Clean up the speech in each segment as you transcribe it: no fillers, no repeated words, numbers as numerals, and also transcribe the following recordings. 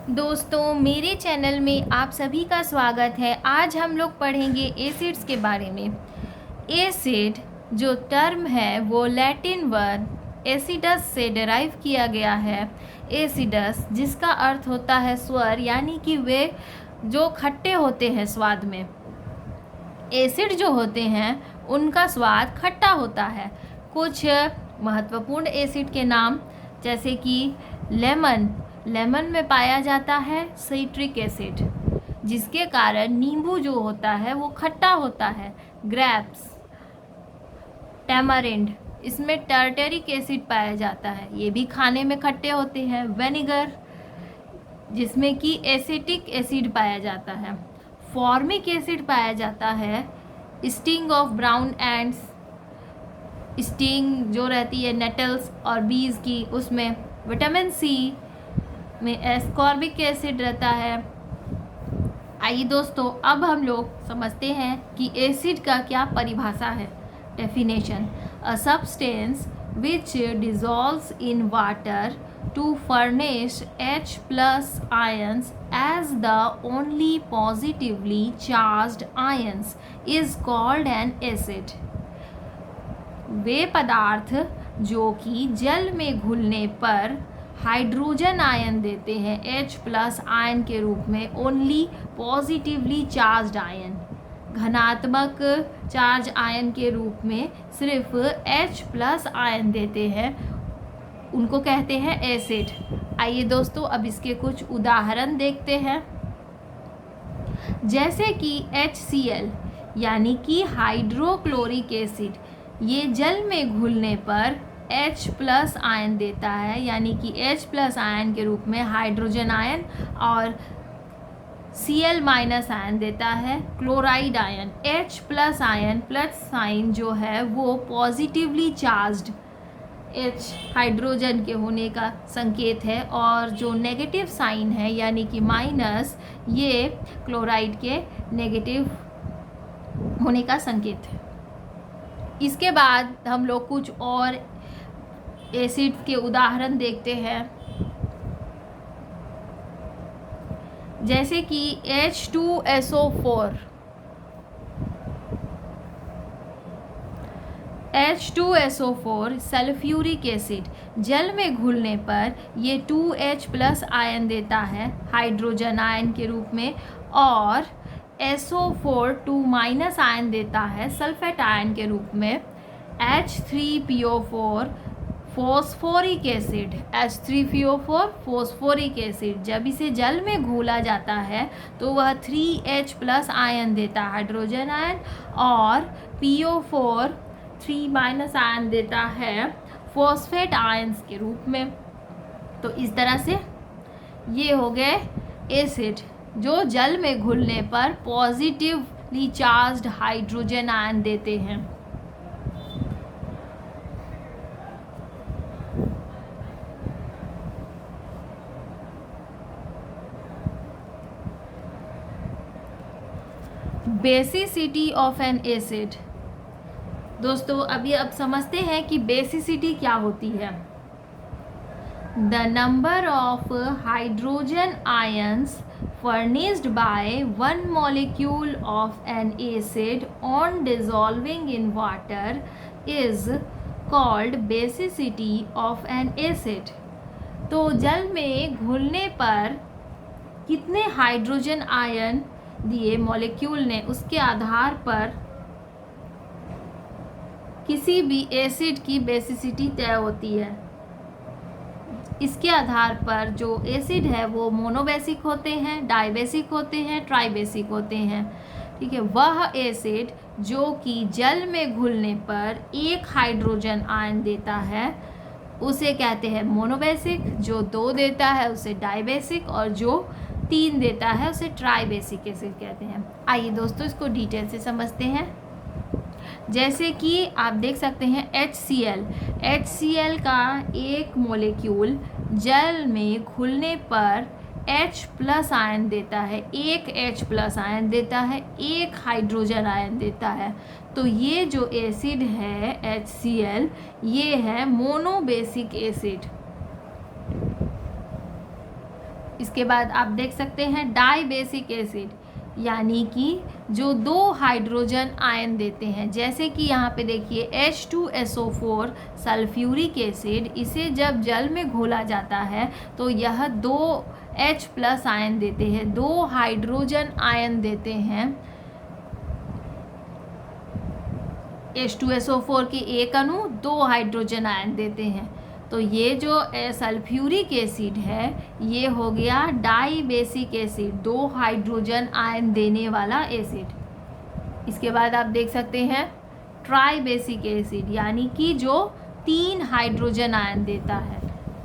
दोस्तों, मेरे चैनल में आप सभी का स्वागत है। आज हम लोग पढ़ेंगे एसिड्स के बारे में। एसिड जो टर्म है वो लैटिन वर्ड एसिडस से डिराइव किया गया है। एसिडस जिसका अर्थ होता है स्वर, यानी कि वे जो खट्टे होते हैं स्वाद में। एसिड जो होते हैं उनका स्वाद खट्टा होता है। कुछ महत्वपूर्ण एसिड के नाम जैसे कि लेमन में पाया जाता है सिट्रिक एसिड, जिसके कारण नींबू जो होता है वो खट्टा होता है। ग्रेप्स, टैमरिंड, इसमें टार्टरिक एसिड पाया जाता है, ये भी खाने में खट्टे होते हैं। विनेगर जिसमें कि एसिटिक एसिड पाया जाता है। फॉर्मिक एसिड पाया जाता है sting of brown ends, sting जो रहती है नेटल्स और बीज की, उसमें। विटामिन सी में एस्कॉर्बिक एसिड रहता है। आइए दोस्तों, अब हम लोग समझते हैं कि एसिड का क्या परिभाषा है। Definition: a substance which dissolves in water to furnish H plus ions as the only positively charged ions is called an acid. वे पदार्थ जो कि जल में घुलने पर हाइड्रोजन आयन देते हैं H प्लस आयन के रूप में, ओनली पॉजिटिवली चार्ज्ड आयन, धनात्मक चार्ज आयन के रूप में सिर्फ H प्लस आयन देते हैं, उनको कहते हैं एसिड। आइए दोस्तों, अब इसके कुछ उदाहरण देखते हैं। जैसे कि HCl यानी कि हाइड्रोक्लोरिक एसिड, ये जल में घुलने पर H प्लस आयन देता है, यानी कि H प्लस आयन के रूप में हाइड्रोजन आयन, और Cl माइनस आयन देता है chloride ion. H plus ion plus sign जो है वो पॉजिटिवली चार्ज्ड H हाइड्रोजन के होने का संकेत है, और जो नेगेटिव साइन है यानी कि माइनस, ये क्लोराइड के नेगेटिव होने का संकेत है। इसके बाद हम लोग कुछ और एसिड के उदाहरण देखते हैं। जैसे कि H2SO4, H2SO4 सल्फ्यूरिक एसिड, जल में घुलने पर ये 2H प्लस आयन देता है हाइड्रोजन आयन के रूप में, और SO4 2 माइनस आयन देता है सल्फेट आयन के रूप में। H3PO4 phosphoric acid, H3PO4 phosphoric acid, जब इसे जल में घोला जाता है तो वह 3H प्लस आयन देता है हाइड्रोजन आयन, और PO4 3 माइनस आयन देता है फॉस्फेट आयन्स के रूप में। तो इस तरह से ये हो गए एसिड जो जल में घुलने पर पॉजिटिवली चार्ज्ड हाइड्रोजन आयन देते हैं। Basicity of N acid. दोस्तों, अभी अब समझते हैं कि बेसिसिटी क्या होती है। The number of hydrogen ions furnished by one molecule of an acid on dissolving in water is called basicity of an acid. तो जल में घुलने पर कितने हाइड्रोजन आयन दिए मॉलिक्यूल ने, उसके आधार पर किसी भी एसिड की बेसिसिटी तय होती है। इसके आधार पर जो एसिड है वो मोनोबेसिक होते हैं, डाइबेसिक होते हैं, ट्राइबेसिक होते हैं। ठीक है, वह एसिड जो कि जल में घुलने पर एक हाइड्रोजन आयन देता है उसे कहते हैं मोनोबेसिक, जो 2 देता है उसे डाइबेसिक, और जो 3 देता है उसे ट्राइबेसिक एसिड कहते हैं। आइए दोस्तों, इसको डिटेल से समझते हैं। जैसे कि आप देख सकते हैं HCl का एक मॉलिक्यूल जल में घुलने पर H प्लस आयन देता है, एक H प्लस आयन देता है, एक हाइड्रोजन आयन देता है। तो ये जो एसिड है HCl, ये है मोनोबेसिक एसिड। इसके बाद आप देख सकते हैं डाई बेसिक एसिड, यानी कि जो 2 हाइड्रोजन आयन देते हैं, जैसे कि यहाँ पे देखिए H2SO4 सल्फ्यूरिक एसिड, इसे जब जल में घोला जाता है तो यह 2 H+ आयन देते हैं, 2 हाइड्रोजन आयन देते हैं। H2SO4 के एक अणु 2 हाइड्रोजन आयन देते हैं। तो ये जो सल्फ्यूरिक एसिड है ये हो गया dibasic acid, 2 hydrogen ion देने वाला एसिड। इसके बाद आप देख सकते हैं ट्राई बेसिक एसिड, यानी कि जो 3 हाइड्रोजन आयन देता है,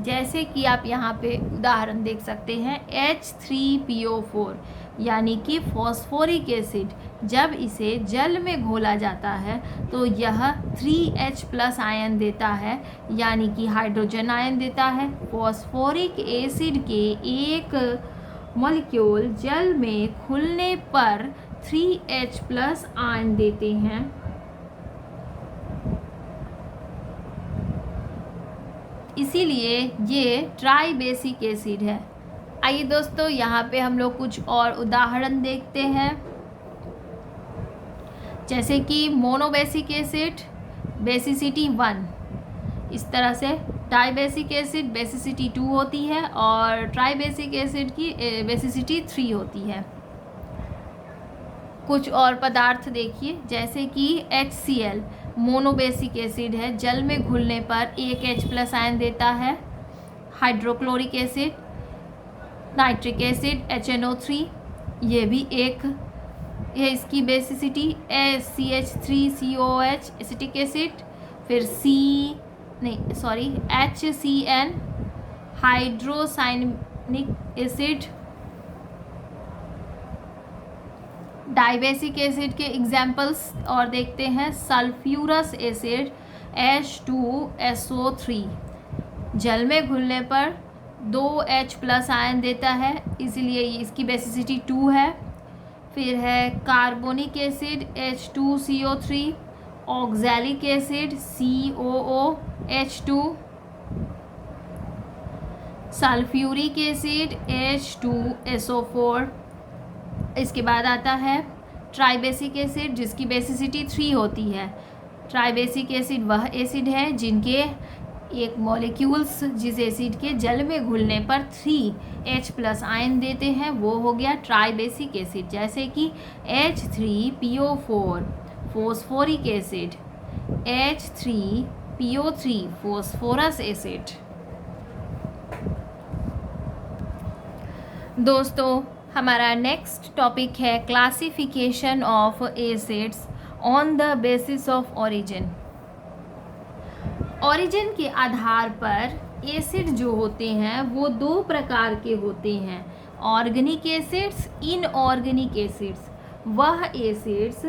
जैसे कि आप यहाँ पे उदाहरण देख सकते हैं H3PO4, यानी कि फॉस्फोरिक एसिड। जब इसे जल में घोला जाता है तो यह 3H+ आयन देता है, यानी कि हाइड्रोजन आयन देता है। फॉस्फोरिक एसिड के एक मॉलिक्यूल जल में घुलने पर 3H+ आयन देते हैं। इसीलिए ये ट्राई बेसिक एसिड है। आइए दोस्तों, यहाँ पे हम लोग कुछ और उदाहरण देखते हैं, जैसे कि मोनोबेसिक एसिड बेसिसिटी 1, इस तरह से डाई बेसिक एसिड बेसिसिटी 2 होती है और ट्राई बेसिक एसिड की बेसिसिटी 3 होती है। कुछ और पदार्थ देखिए, जैसे कि HCl मोनोबेसिक एसिड है, जल में घुलने पर 1 H+ आयन देता है। Hydrochloric acid, nitric acid HNO3, ये भी एक है, इसकी बेसिसिटी CH3COH एसिटिक एसिड। फिर HCN hydrocyanic acid. Dibasic acid के एग्जाम्पल्स और देखते हैं, सल्फ्यूरस एसिड H2SO3, जल में घुलने पर 2 H+ आयन देता है, इसलिए इसकी बेसिसिटी 2 है। फिर है carbonic acid H2CO3, oxalic acid COOH2, sulphuric acid H2SO4। इसके बाद आता है ट्राइबेसिक एसिड, जिसकी बेसिसिटी 3 होती है। ट्राइबेसिक एसिड वह एसिड है जिनके एक मॉलिक्यूल्स जिस एसिड के जल में घुलने पर 3H+ आयन देते हैं, वो हो गया ट्राइबेसिक एसिड, जैसे कि H3PO4 phosphoric acid, H3PO3 phosphorous acid. दोस्तों, हमारा नेक्स्ट टॉपिक है classification of acids on the basis of origin. Origin के आधार पर एसिड जो होते हैं वो 2 प्रकार के होते हैं, ऑर्गेनिक एसिड्स, इनऑर्गेनिक एसिड्स। वह एसिड्स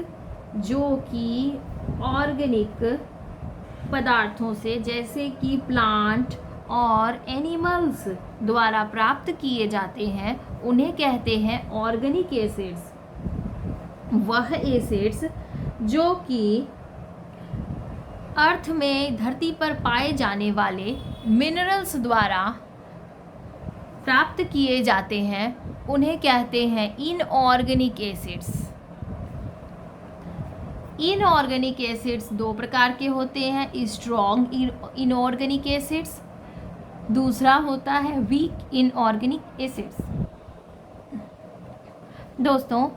जो कि ऑर्गेनिक पदार्थों से, जैसे कि प्लांट और एनिमल्स द्वारा प्राप्त किए जाते हैं, उन्हें कहते हैं ऑर्गेनिक एसिड्स। वह एसिड्स जो कि अर्थ में, धरती पर पाए जाने वाले मिनरल्स द्वारा प्राप्त किए जाते हैं, उन्हें कहते हैं इनऑर्गेनिक एसिड्स। इनऑर्गेनिक एसिड्स 2 प्रकार के होते हैं, स्ट्रॉन्ग इनऑर्गेनिक एसिड्स, दूसरा होता है वीक इनऑर्गेनिक एसिड्स। दोस्तों,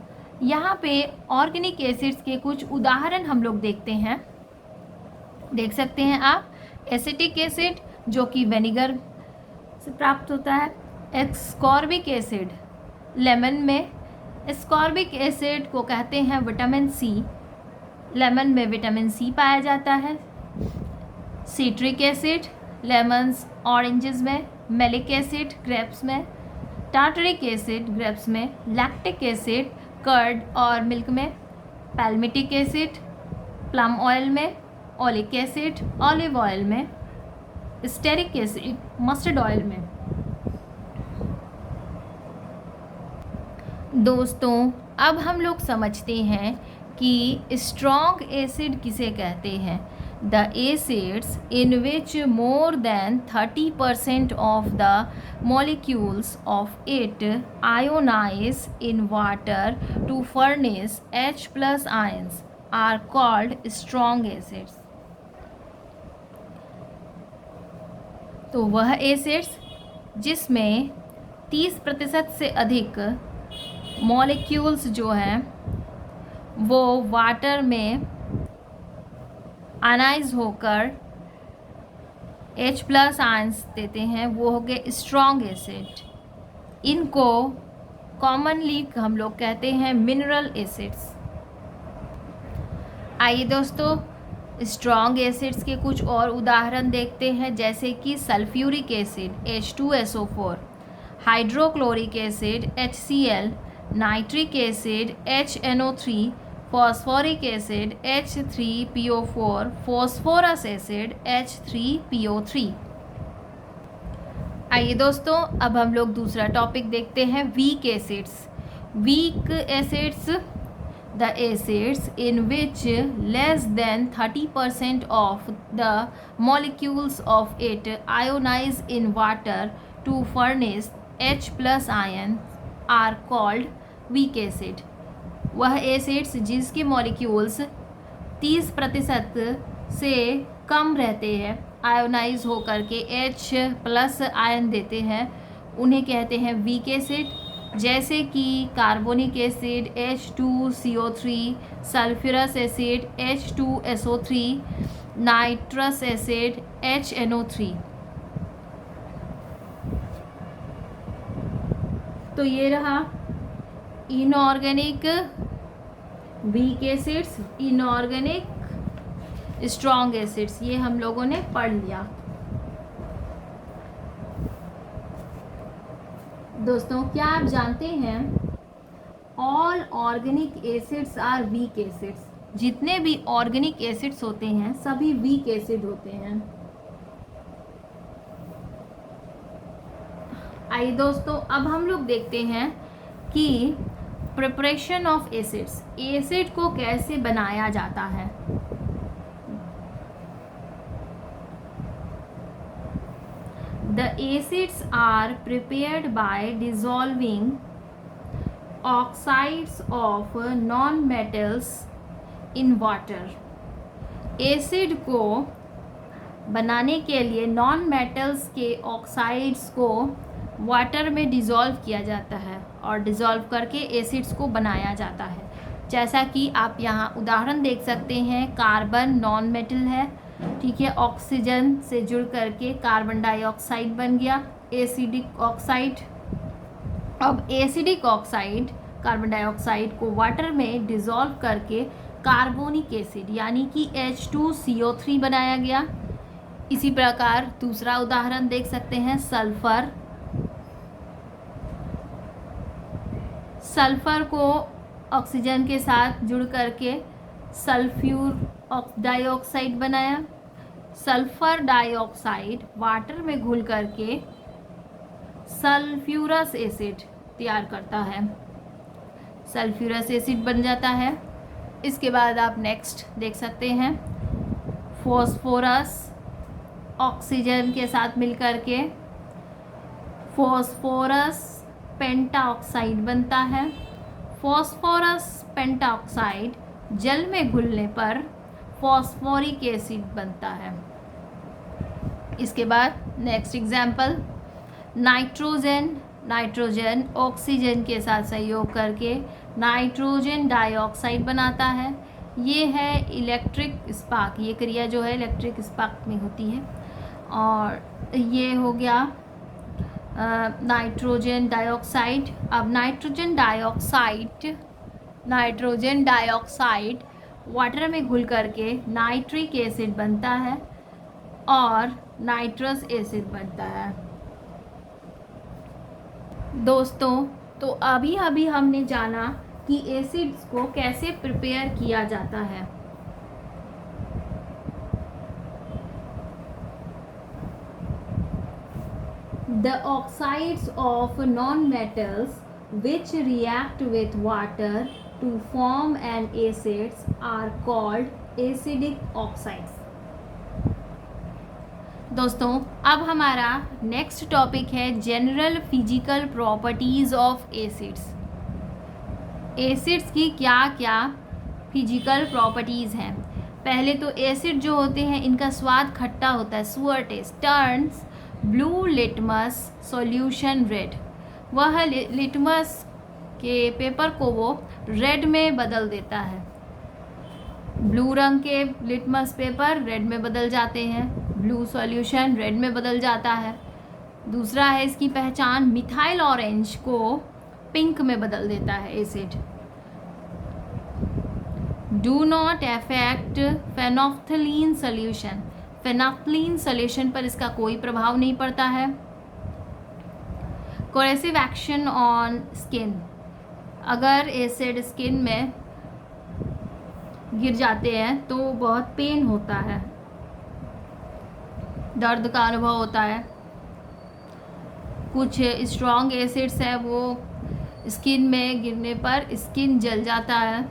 यहाँ पे ऑर्गेनिक एसिड्स के कुछ उदाहरण हम लोग देखते हैं। देख सकते हैं आप, एसिटिक एसिड जो कि विनेगर से प्राप्त होता है। एस्कॉर्बिक एसिड लेमन में, एस्कॉर्बिक एसिड को कहते हैं विटामिन सी, लेमन में विटामिन सी पाया जाता है। सिट्रिक एसिड लेमन्स ऑरेंजेस में, मेलिक एसिड ग्रेप्स में, टार्टरिक एसिड ग्रेप्स में, लैक्टिक एसिड कर्ड और मिल्क में, पैल्मिटिक एसिड प्लम ऑयल में, ओलिक एसिड ऑलिव ऑयल में, स्टेरिक एसिड मस्टर्ड ऑयल में। दोस्तों, अब हम लोग समझते हैं कि स्ट्रॉन्ग एसिड किसे कहते हैं। the acids in which more than 30% of the molecules of it ionize in water to furnish H plus ions are called strong acids. तो वह एसिड्स जिसमें 30% से अधिक मॉलिक्यूल्स जो हैं वो वाटर में आयनाइज होकर H प्लस आयंस देते हैं, वो हो गए स्ट्रॉन्ग एसिड. इनको कॉमनली हम लोग कहते हैं मिनरल एसिड्स. आइए दोस्तों स्ट्रॉन्ग एसिड्स के कुछ और उदाहरण देखते हैं, जैसे कि sulphuric acid H2SO4, hydrochloric acid HCl, nitric acid HNO3, phosphoric acid H3PO4, phosphorous acid H3PO3. आइए दोस्तों अब हम लोग दूसरा टॉपिक देखते हैं, weak acids. Weak acids the acids in which less than 30% of the molecules of it ionize in water to furnish H plus ion are called weak acid. वह acids जिसके मॉलिक्यूल्स 30% से कम रहते हैं, आयोनाइज होकर के H plus ion देते हैं, उन्हें कहते हैं वीक एसिड. जैसे कि carbonic acid H2CO3, sulphurous acid H2SO3, nitrous acid HNO3. तो ये रहा inorganic weak acids, inorganic strong acids, ये हम लोगों ने पढ़ लिया. दोस्तों क्या आप जानते हैं all organic acids are weak acids. जितने भी ऑर्गेनिक एसिड्स होते हैं सभी वीक एसिड होते हैं. आइए दोस्तों अब हम लोग देखते हैं कि प्रिपरेशन ऑफ एसिड्स, एसिड को कैसे बनाया जाता है. The acids are prepared by dissolving oxides of non metals in water. Acid को बनाने के लिए नॉन मेटल्स के ऑक्साइड्स को वाटर में डिज़ोल्व किया जाता है और डिज़ोल्व करके एसिड्स को बनाया जाता है. जैसा कि आप यहाँ उदाहरण देख सकते हैं, कार्बन नॉन मेटल है, ठीक है, ऑक्सीजन से जुड़ करके कार्बन डाइऑक्साइड बन गया, एसिडिक ऑक्साइड. अब एसिडिक ऑक्साइड कार्बन डाइऑक्साइड को वाटर में डिज़ोल्व करके कार्बोनिक एसिड यानी कि H2CO3 बनाया गया. इसी प्रकार दूसरा उदाहरण देख सकते हैं, सल्फ़र. सल्फ़र को ऑक्सीजन के साथ जुड़ करके सल्फ्यूर डाइऑक्साइड बनाया. सल्फ़र डाइऑक्साइड वाटर में घुल करके सल्फ्यूरस एसिड तैयार करता है, सल्फ्यूरस एसिड बन जाता है. इसके बाद आप नेक्स्ट देख सकते हैं, फॉस्फोरस ऑक्सीजन के साथ मिलकर के फॉस्फोरस पेंटाऑक्साइड बनता है. फॉस्फोरस पेंटाऑक्साइड जल में घुलने पर फॉस्फोरिक एसिड बनता है. इसके बाद next example, nitrogen. Nitrogen oxygen के साथ सहयोग करके नाइट्रोजन डाइऑक्साइड बनाता है. ये है इलेक्ट्रिक स्पार्क, ये क्रिया जो है इलेक्ट्रिक स्पार्क में होती है. और ये हो गया नाइट्रोजन डाइऑक्साइड. अब नाइट्रोजन डाइऑक्साइड वाटर में घुल करके नाइट्रिक एसिड बनता है और नाइट्रस एसिड बनता है. दोस्तों तो अभी हमने जाना कि एसिड्स को कैसे प्रिपेयर किया जाता है. The oxides of non-metals which react with water to form an acids are called acidic oxides. दोस्तों अब हमारा नेक्स्ट टॉपिक है general physical properties of acids. Acids की क्या क्या फिजिकल प्रॉपर्टीज़ हैं। पहले तो एसिड जो होते हैं इनका स्वाद खट्टा होता है, sour taste, turns blue litmus solution red. वह लिटमस के पेपर को वो रेड में बदल देता है। ब्लू रंग के लिटमस पेपर रेड में बदल जाते हैं, ब्लू सॉल्यूशन रेड में बदल जाता है। दूसरा है इसकी पहचान, मिथाइल ऑरेंज को पिंक में बदल देता है acid. Do not affect phenolphthalein solution, phenolphthalein solution पर इसका कोई प्रभाव नहीं पड़ता है। कोरेसिव एक्शन ऑन स्किन, अगर एसिड स्किन में गिर जाते हैं तो बहुत पेन होता है, दर्द का अनुभव होता है। कुछ स्ट्रॉन्ग एसिड्स है वो स्किन में गिरने पर स्किन जल जाता है।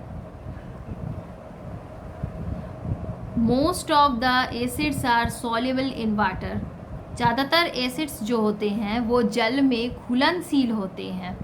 Most of the acids are soluble in water, ज़्यादातर एसिड्स जो होते हैं वो जल में घुलनशील होते हैं।